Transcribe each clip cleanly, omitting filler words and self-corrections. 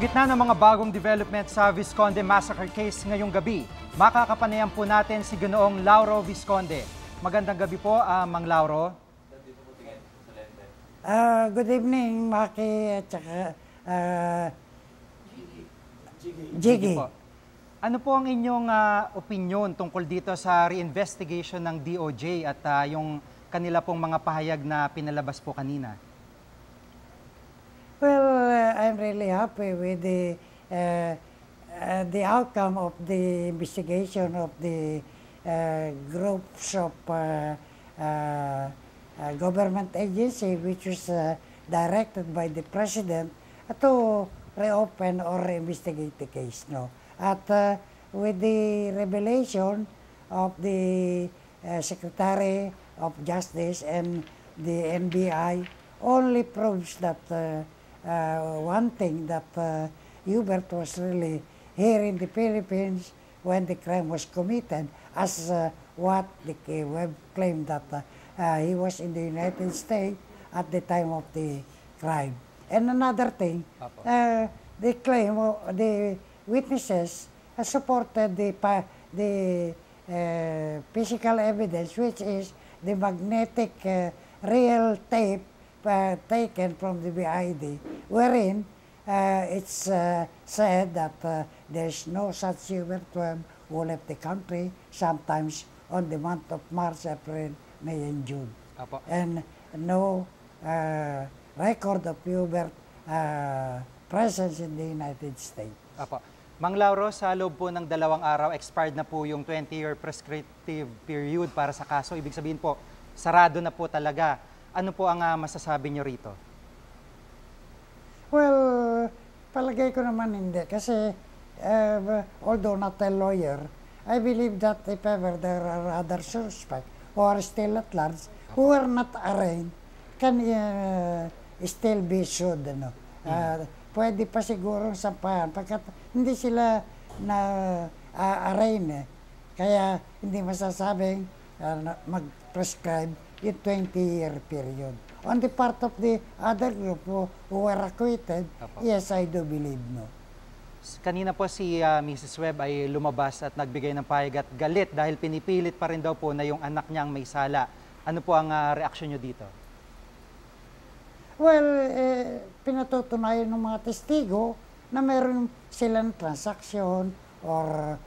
Gitna ng mga bagong development sa Visconde Massacre case ngayong gabi, makakapanayan po natin si Ginoong Lauro Visconde. Magandang gabi po, Mang Lauro. Good evening, Maki at saka Jiggy. Ano po ang inyong opinion tungkol dito sa reinvestigation ng DOJ at yung kanila pong mga pahayag na pinalabas po kanina? Well, I'm really happy with the outcome of the investigation of the groups of government agency which was directed by the President to reopen or investigate the case. No? At with the revelation of the Secretary of Justice and the NBI only proves that one thing, that Hubert was really here in the Philippines when the crime was committed, as what the web claimed that he was in the United States at the time of the crime. And another thing, the claim, the witnesses supported the physical evidence, which is the magnetic real tape taken from the BID, wherein it's said that there's no such Hubert Webb who left the country sometimes on the month of March, April, May, and June. And no record of Hubert presence in the United States. Mang Lauro, sa loob po ng 2 araw, expired na po yung 20-year prescriptive period para sa kaso. Ibig sabihin po, sarado na po talaga. Ano po ang masasabi nyo rito? Well, palagay ko naman hindi. Kasi, although not a lawyer, I believe that if ever there are other suspects who are still at large, who are not arraigned, can still be sued. Ano? Pwede pa siguro sampahan pagkat hindi sila na-arraign. Kaya hindi masasabing mag-prescribe yung 20-year period. On the part of the other group who were acquitted, yes, I do believe no. Kanina po si Mrs. Webb ay lumabas at nagbigay ng pahayag at galit dahil pinipilit pa rin daw po na yung anak niyang may sala. Ano po ang reaksyon niyo dito? Well, pinatutunayan ng mga testigo na meron silang transaction or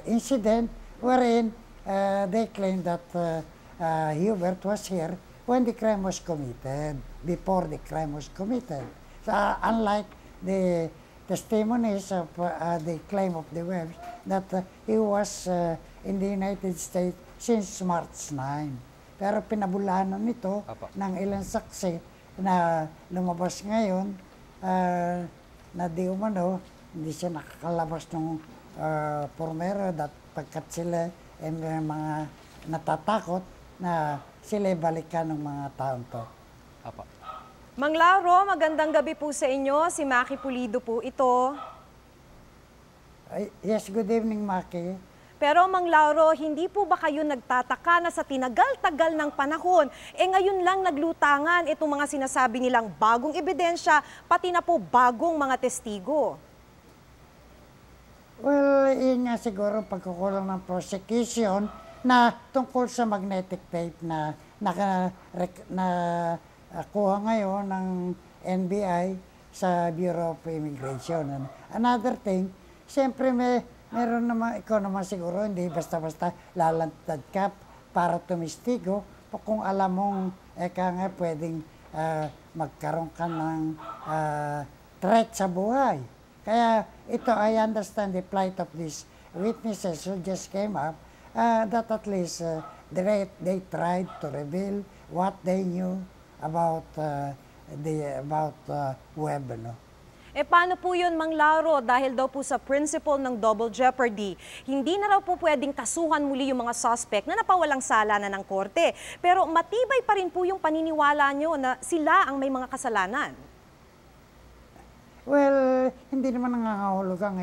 incident wherein they claim that Hubert was here when the crime was committed, before the crime was committed. So, unlike the testimonies of the claim of the Webbs that he was in the United States since March 9. Pero pinabulanan nito ng ilang saksi na lumabas ngayon na di umano, hindi siya nakakalabas ng formero that pagkat sila ay mga natatakot na sila balikan ng mga taon to. Mang Lauro, magandang gabi po sa inyo. Si Maki Pulido po ito. Yes, good evening, Maki. Pero Mang Lauro, hindi po ba kayo nagtataka na sa tinagal-tagal ng panahon, ngayon lang naglutangan itong mga sinasabi nilang bagong ebidensya, pati na po bagong mga testigo? Well, yun nga siguro pagkukulang ng prosecution na tungkol sa magnetic tape na nakuha ngayon ng NBI sa Bureau of Immigration. Another thing, siyempre meron naman, ikaw naman siguro, hindi basta-basta lalantad ka para tumistigo kung alam mong nga pwedeng magkaroon ka ng threat sa buhay. Kaya ito, I understand the plight of these witnesses who just came up, that at least they tried to reveal what they knew about Webb. No? Paano po yun, Mang Lauro? Dahil daw po sa principle ng double jeopardy, hindi na raw po pwedeng kasuhan muli yung mga suspect na napawalang sala na ng korte. Pero matibay pa rin po yung paniniwala nyo na sila ang may mga kasalanan. Well, hindi naman nangangahulugan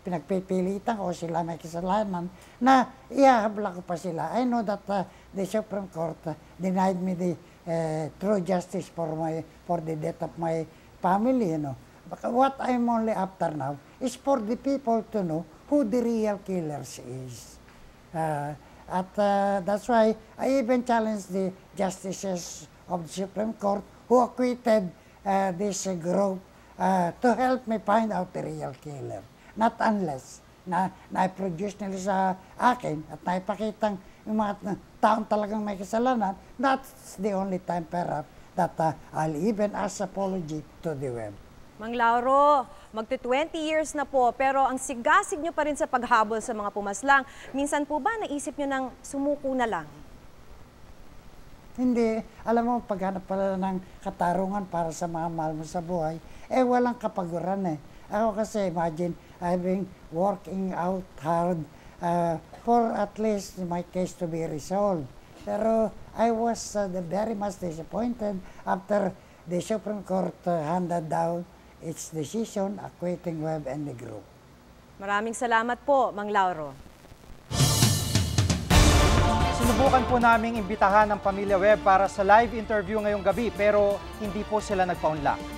pinagpipilitan ko sila may kasalanan na ihahabla ko pa sila. I know that the Supreme Court denied me the true justice for the death of my family, you know. What I'm only after now is for the people to know who the real killers is. That's why I even challenged the justices of the Supreme Court who acquitted this group to help me find out the real killer. Not unless na-produce nila sa akin at naipakitang yung mga taong talagang may kasalanan, that's the only time perhaps that I'll even ask apology to the web. Mang Lauro, magti-20 years na po, pero ang sigasig nyo pa rin sa paghabol sa mga pumaslang. Minsan po ba naisip nyo nang sumuko na lang? Hindi. Alam mo, paghanap pala ng katarungan para sa mga mahal mo sa buhay, walang kapaguran eh. Ako kasi, imagine, I've been working out hard for at least my case to be resolved. Pero I was very much disappointed after the Supreme Court handed down its decision acquitting Webb and the group. Maraming salamat po, Mang Lauro. Sinubukan po naming imbitahan ng Pamilya Webb para sa live interview ngayong gabi pero hindi po sila nagpaunlak.